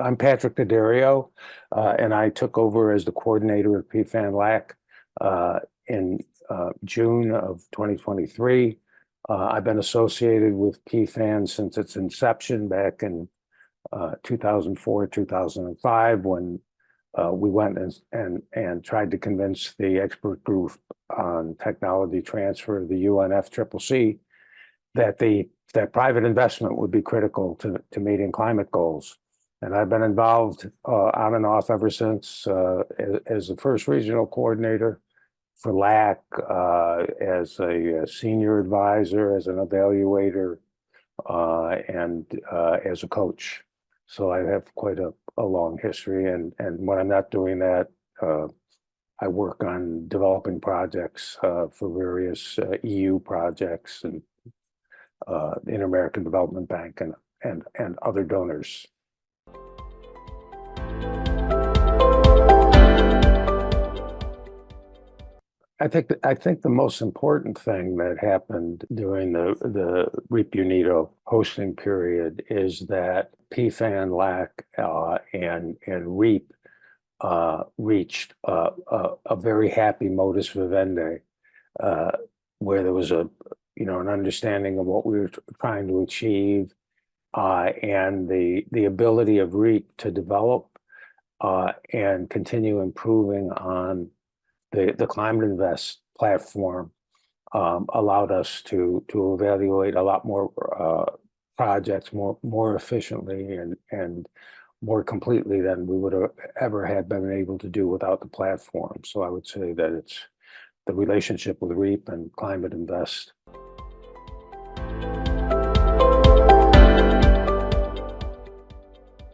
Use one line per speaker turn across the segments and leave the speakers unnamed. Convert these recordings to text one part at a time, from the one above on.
I'm Patrick Daddario, and I took over as the coordinator of PFAN LAC in June of 2023. I've been associated with PFAN since its inception back in 2004, 2005, when we went and tried to convince the expert group on technology transfer, the UNFCCC, that private investment would be critical to meeting climate goals. And I've been involved on and off ever since as the first regional coordinator for LAC, as a senior advisor, as an evaluator, and as a coach. So I have quite a long history. And when I'm not doing that, I work on developing projects for various EU projects and the Inter-American Development Bank and other donors. I think the most important thing that happened during the REAP UNIDO hosting period is that PFAN, LAC, and REAP reached a very happy modus vivendi, where there was an understanding of what we were trying to achieve, and the ability of REAP to develop and continue improving on the Climate Invest platform allowed us to evaluate a lot more projects more efficiently and more completely than we would have ever had been able to do without the platform. So I would say that it's the relationship with REAP and Climate Invest.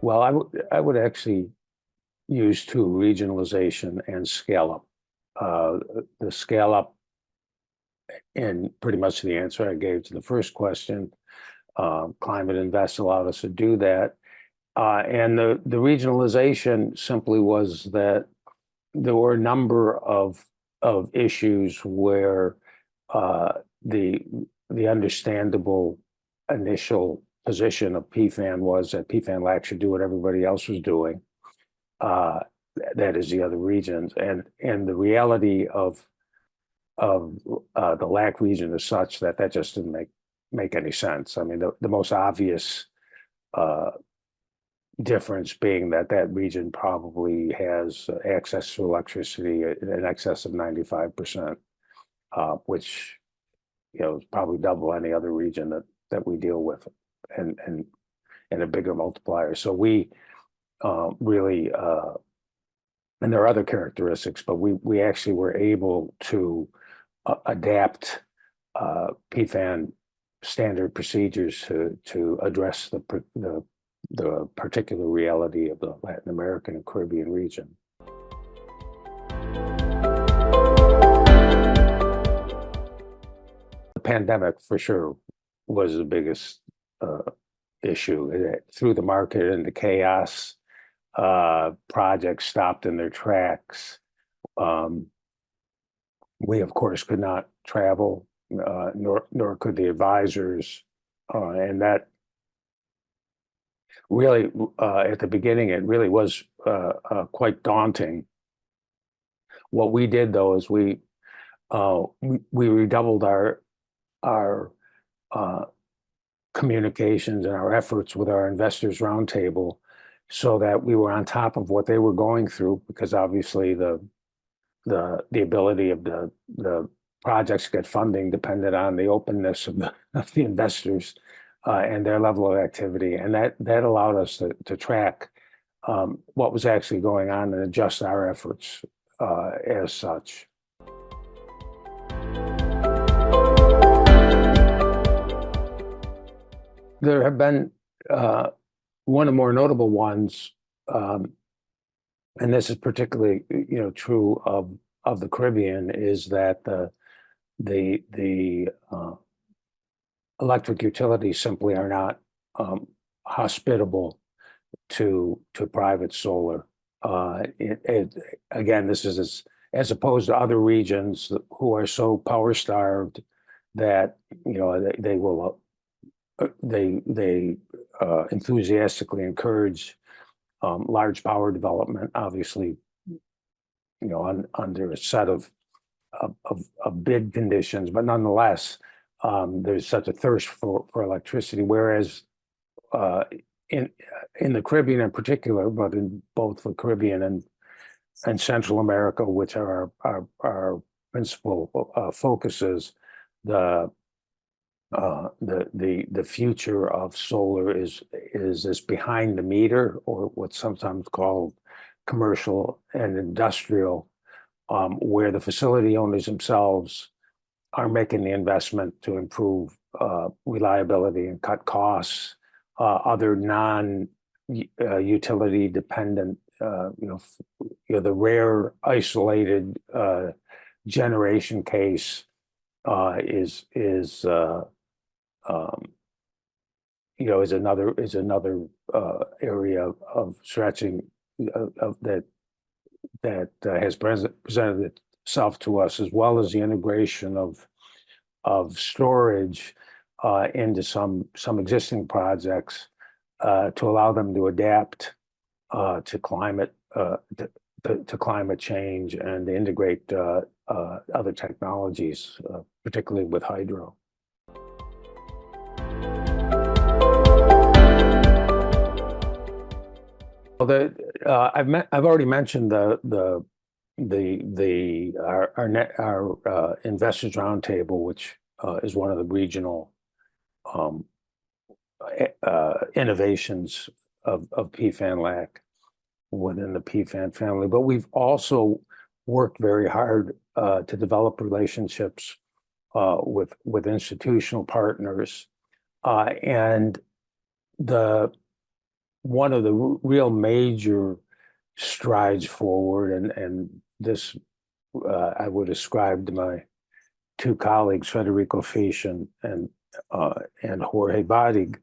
Well, I would actually use two: regionalization and scale up. The scale up, and pretty much the answer I gave to the first question, Climate Invest allowed us to do that. And the regionalization simply was that there were a number of issues where the understandable initial position of PFAN was that PFAN LAC should do what everybody else was doing. That is the other regions, and the reality of the LAC region is such that just didn't make any sense. I mean, the most obvious difference being that region probably has access to electricity in excess of 95%, which is probably double any other region that we deal with, and a bigger multiplier. So we really, and there are other characteristics, but we actually were able to adapt PFAN standard procedures to address the particular reality of the Latin American and Caribbean region. The pandemic, for sure, was the biggest issue. It threw the market into chaos. Projects stopped in their tracks. We, of course, could not travel, nor could the advisors, and that really, at the beginning, it really was quite daunting. What we did, though, is we redoubled our communications and our efforts with our investors roundtable, so that we were on top of what they were going through, because obviously the ability of the projects to get funding depended on the openness of the investors and their level of activity, and that allowed us to track what was actually going on and adjust our efforts as such. There have been one of the more notable ones, and this is particularly true of the Caribbean, is that the electric utilities simply are not hospitable to private solar. Again, this is as opposed to other regions who are so power starved that they will enthusiastically encourage large power development, obviously, under a set of bid conditions, but nonetheless, there's such a thirst for electricity. Whereas uh, in in the Caribbean in particular, but in both the Caribbean and Central America, which are our principal focuses, the the future of solar is this behind the meter, or what's sometimes called commercial and industrial, where the facility owners themselves are making the investment to improve reliability and cut costs. Other non utility dependent, the rare isolated generation case is um, is another area of stretching that has presented itself to us, as well as the integration of storage into some existing projects to allow them to adapt to climate change and to integrate other technologies, particularly with hydro. Well, I've already mentioned our investors roundtable, which is one of the regional um, innovations of PFAN LAC within the PFAN family. But we've also worked very hard to develop relationships with institutional partners, and the one of the real major strides forward, and this I would ascribe to my two colleagues, Federico Fisch and Jorge Badig,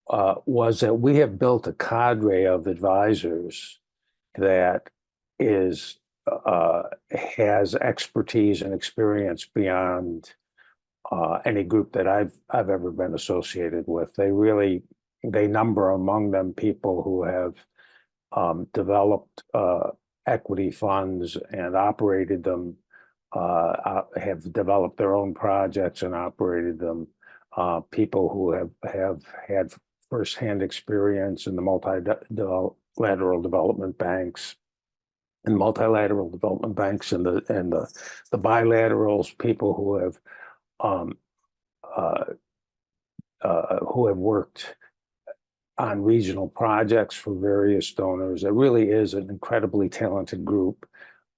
was that we have built a cadre of advisors that is has expertise and experience beyond any group that I've ever been associated with. They number among them people who have developed equity funds and operated them, have developed their own projects and operated them, people who have had firsthand experience in the multilateral development banks and multilateral development banks and the bilaterals, people um, uh, who have worked on regional projects for various donors. It really is an incredibly talented group.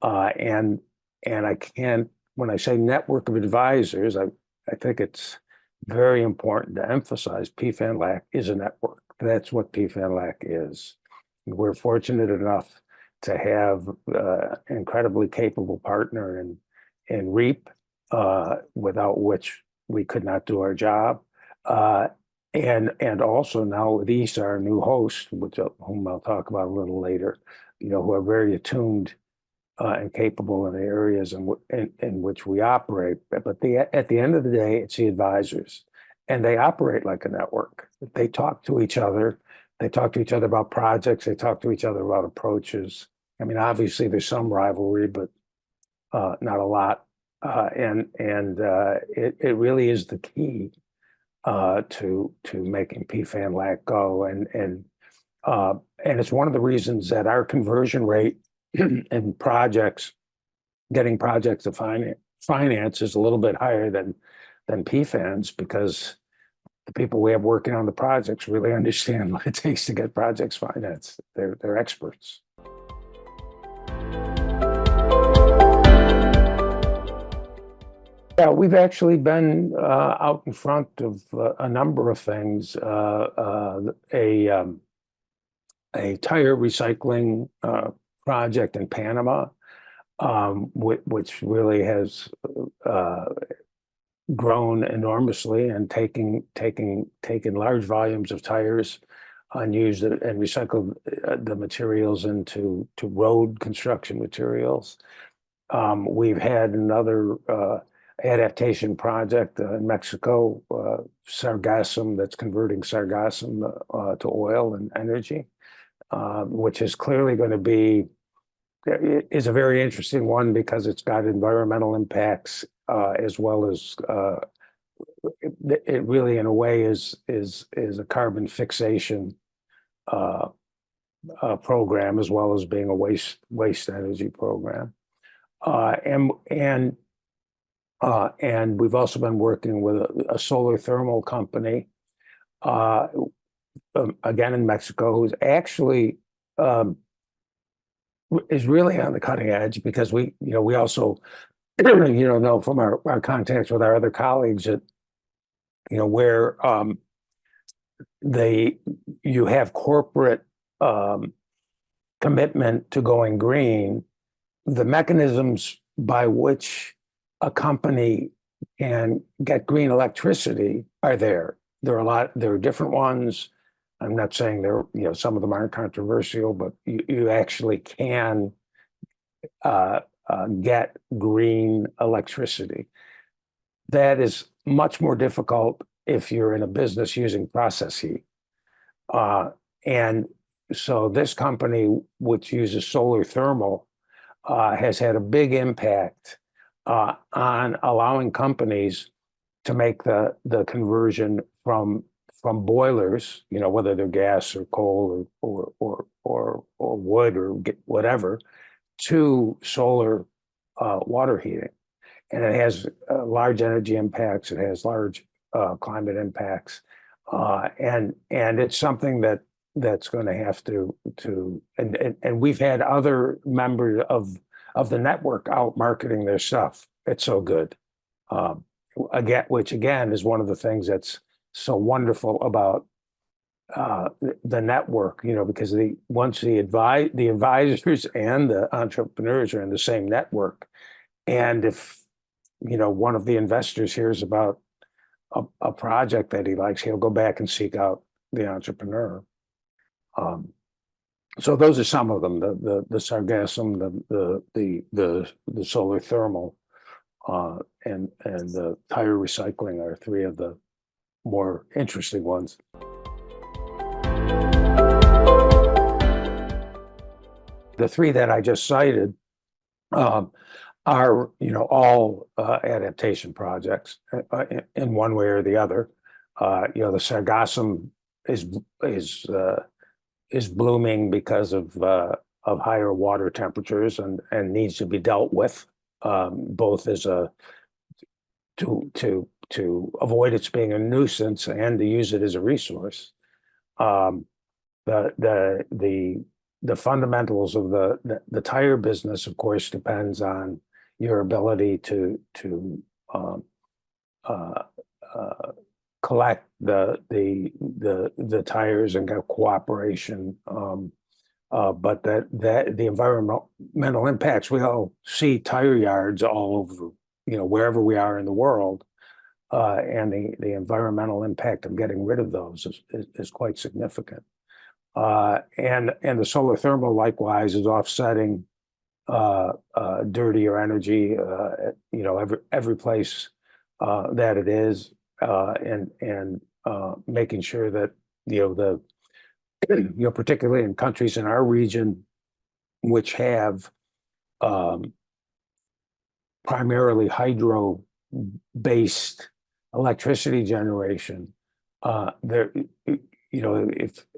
And I can't, when I say network of advisors, I think it's very important to emphasize PFAN LAC is a network. That's what PFAN LAC is. We're fortunate enough to have an incredibly capable partner in REAP, without which we could not do our job. And also now with ESA, our new host, whom I'll talk about a little later, who are very attuned and capable in the areas in which we operate. But at the end of the day, it's the advisors, and they operate like a network. They talk to each other. They talk to each other about projects. They talk to each other about approaches. I mean, obviously there's some rivalry, but not a lot. And it really is the key to making PFAN LAC go, and it's one of the reasons that our conversion rate in projects, getting projects to finance is a little bit higher than PFAN's, because the people we have working on the projects really understand what it takes to get projects financed. They're experts. Yeah, we've actually been out in front of a number of things. A tire recycling project in Panama, which really has grown enormously, and taking large volumes of tires, unused, and recycled the materials into road construction materials. We've had another adaptation project in Mexico, sargassum, that's converting sargassum to oil and energy. which is clearly going to be is a very interesting one because it's got environmental impacts as well as it really in a way is a carbon fixation uh, program as well as being a waste energy program. And we've also been working with a solar thermal company, uh, again in Mexico, who's actually um, is really on the cutting edge because we also know from our contacts with our other colleagues that where they you have corporate um, commitment to going green, the mechanisms by which a company can get green electricity are there. There are different ones. I'm not saying some of them aren't controversial, but you actually can get green electricity. That is much more difficult if you're in a business using process heat. And so this company, which uses solar thermal, has had a big impact on allowing companies to make the conversion from boilers, whether they're gas or coal or wood or whatever, to solar water heating. And it has large energy impacts. It has large climate impacts, and it's something that's going to have and we've had other members of the network out marketing their stuff. It's so good, which again is one of the things that's so wonderful about the network, because once the advisors and the entrepreneurs are in the same network, and if one of the investors hears about a project that he likes, he'll go back and seek out the entrepreneur. So those are some of them: the sargassum, the solar thermal, and the tire recycling are three of the more interesting ones. The three that I just cited are all adaptation projects in one way or the other. The sargassum is blooming because of higher water temperatures and needs to be dealt with, both as to avoid its being a nuisance and to use it as a resource. The fundamentals of the tire business, of course, depends on your ability to collect the tires and get cooperation. But that the environmental impacts, we all see tire yards all over, wherever we are in the world, and the environmental impact of getting rid of those is quite significant. And the solar thermal likewise is offsetting dirtier energy, every place that it is, and making sure that particularly in countries in our region which have primarily hydro-based electricity generation, there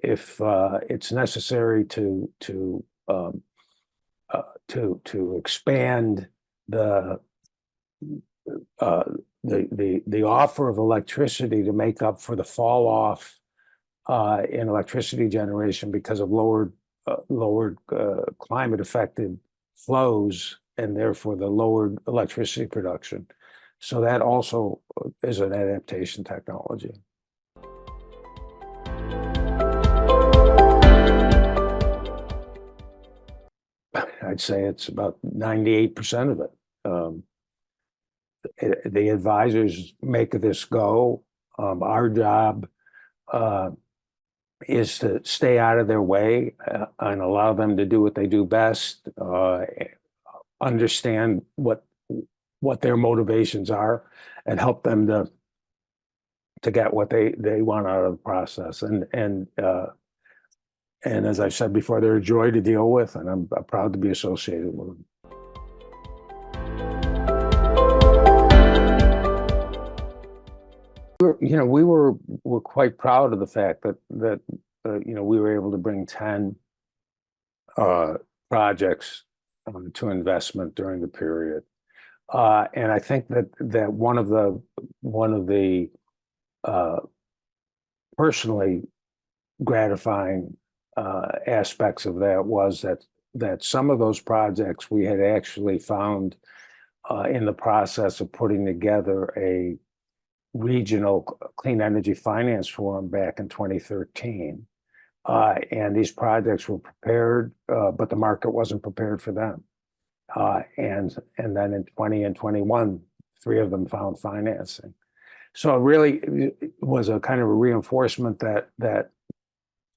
if it's necessary to expand the offer of electricity to make up for the fall off in electricity generation because of lowered climate affected flows, and therefore the lowered electricity production. So that also is an adaptation technology. I'd say it's about 98% of it. The advisors make this go. Our job is to stay out of their way and allow them to do what they do best, understand what their motivations are, and help them to get what they want out of the process. And And as I said before, they're a joy to deal with, and I'm proud to be associated with them. We were quite proud of the fact that we were able to bring 10 projects to investment during the period. And I think that one of the personally gratifying aspects of that was that some of those projects we had actually found in the process of putting together a regional clean energy finance forum back in 2013. And these projects were prepared, but the market wasn't prepared for them. And then in 20 and 21, 3 of them found financing. So it really was a kind of a reinforcement that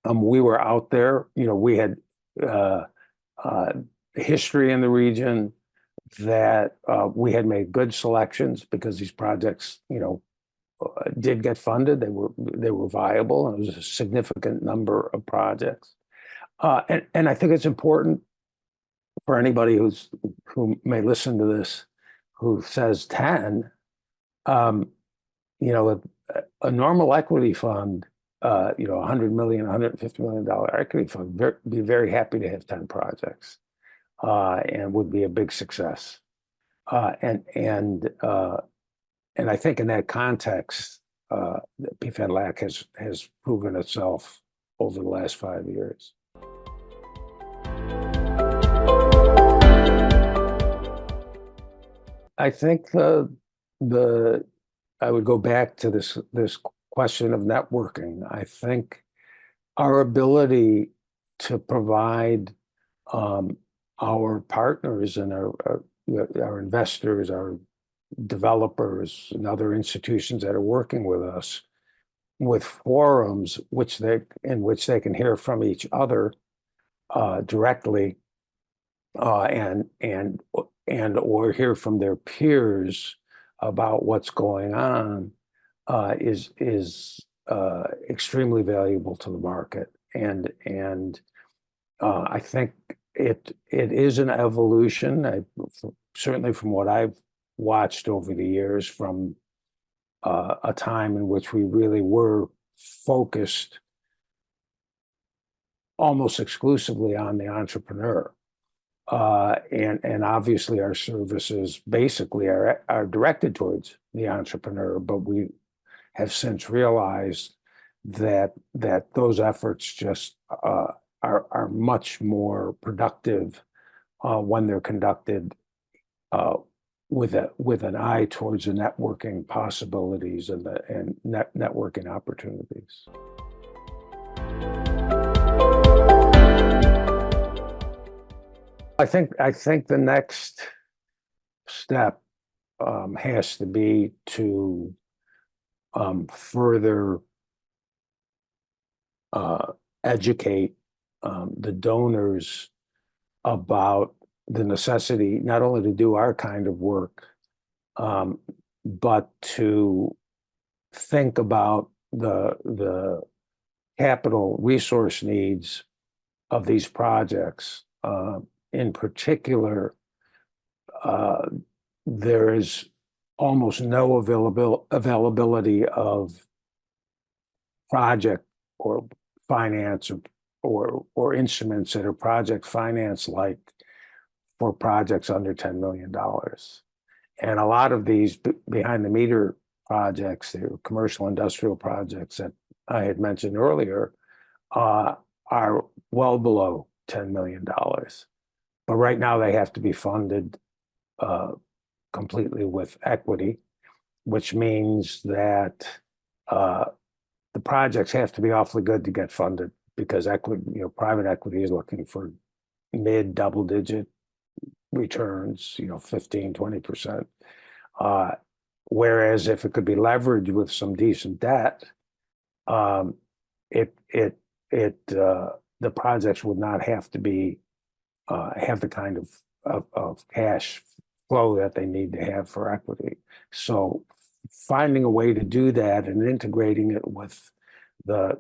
we were out there. We had history in the region, that we had made good selections because these projects, did get funded. They were viable, and it was a significant number of projects. And I think it's important for anybody who may listen to this, who says 10. A normal equity fund, $100 million, $150 million equity fund, be very happy to have 10 projects, and would be a big success. And I think in that context, PFAN LAC has proven itself over the last 5 years. I think I would go back to this question of networking. I think our ability to provide our partners and our investors, our developers, and other institutions that are working with us with forums in which they can hear from each other directly, and or hear from their peers about what's going on, is extremely valuable to the market. And I think it is an evolution, certainly from what I've watched over the years, from a time in which we really were focused almost exclusively on the entrepreneur. And obviously our services basically are directed towards the entrepreneur, but we have since realized that those efforts just are much more productive when they're conducted with an eye towards the networking possibilities and networking opportunities. I think the next step has to be to further educate the donors about the necessity not only to do our kind of work, but to think about the capital resource needs of these projects. In particular, there is almost no availability of project or finance or instruments that are project finance like for projects under $10 million. And a lot of these behind the meter projects, the commercial industrial projects that I had mentioned earlier, are well below $10 million. But right now they have to be funded completely with equity, which means that the projects have to be awfully good to get funded, because private equity is looking for mid double-digit returns, 15, 20%. Whereas if it could be leveraged with some decent debt, the projects would not have to have the kind of cash flow that they need to have for equity. So finding a way to do that and integrating it with the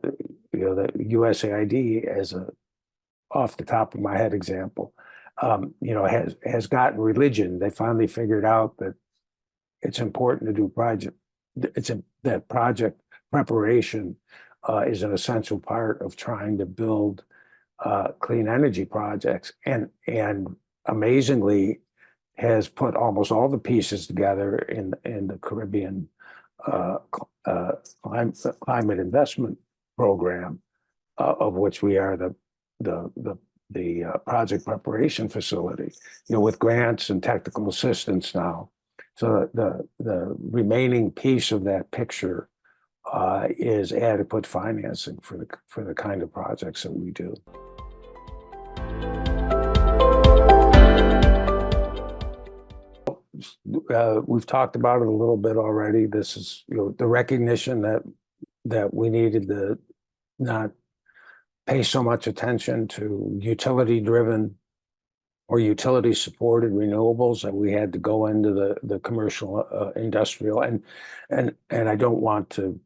the USAID as a off the top of my head example, has gotten religion. They finally figured out that it's important to do project. That project preparation is an essential part of trying to build clean energy projects, and amazingly has put almost all the pieces together in the Caribbean uh, climate investment program, of which we are the project preparation facility, with grants and technical assistance now. So the remaining piece of that picture is adequate financing for the kind of projects that we do. We've talked about it a little bit already. This is the recognition that we needed to not pay so much attention to utility-driven or utility-supported renewables, that we had to go into the commercial industrial, and I don't want to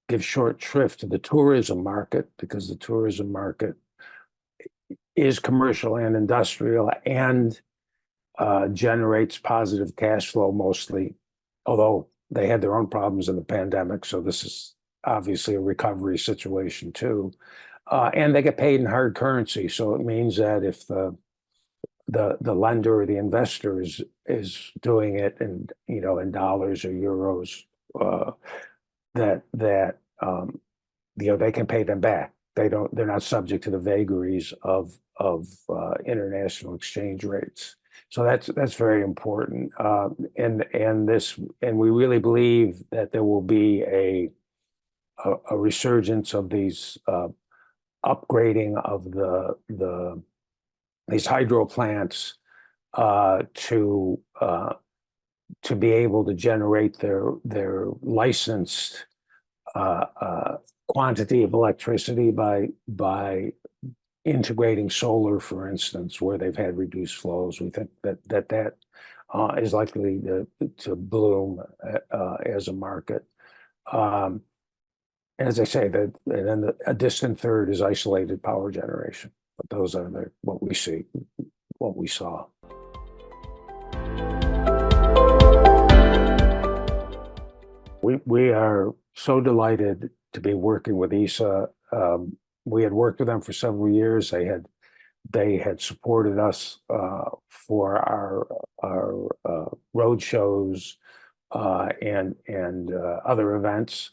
give short shrift to the tourism market, because the tourism market is commercial and industrial and generates positive cash flow mostly, although they had their own problems in the pandemic. So this is obviously a recovery situation too. And they get paid in hard currency. So it means that if the lender or the investor is doing it in dollars or euros, that they can pay them back. They're not subject to the vagaries of international exchange rates. So that's very important. And we really believe that there will be a resurgence of these upgrading of these hydro plants to be able to generate their licensed quantity of electricity by integrating solar, for instance, where they've had reduced flows. We think that is likely to bloom as a market. And as I say, and then a distant third is isolated power generation. But those are what we saw. We are so delighted to be working with ESA. We had worked with them for several years. They had supported us for our road shows and other events.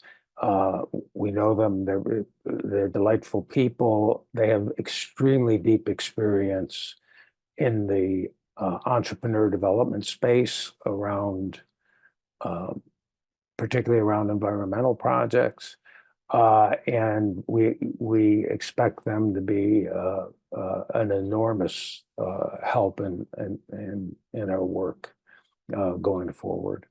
We know them. They're delightful people. They have extremely deep experience in the entrepreneur development space particularly around environmental projects. And we expect them to be an enormous help in our work going forward.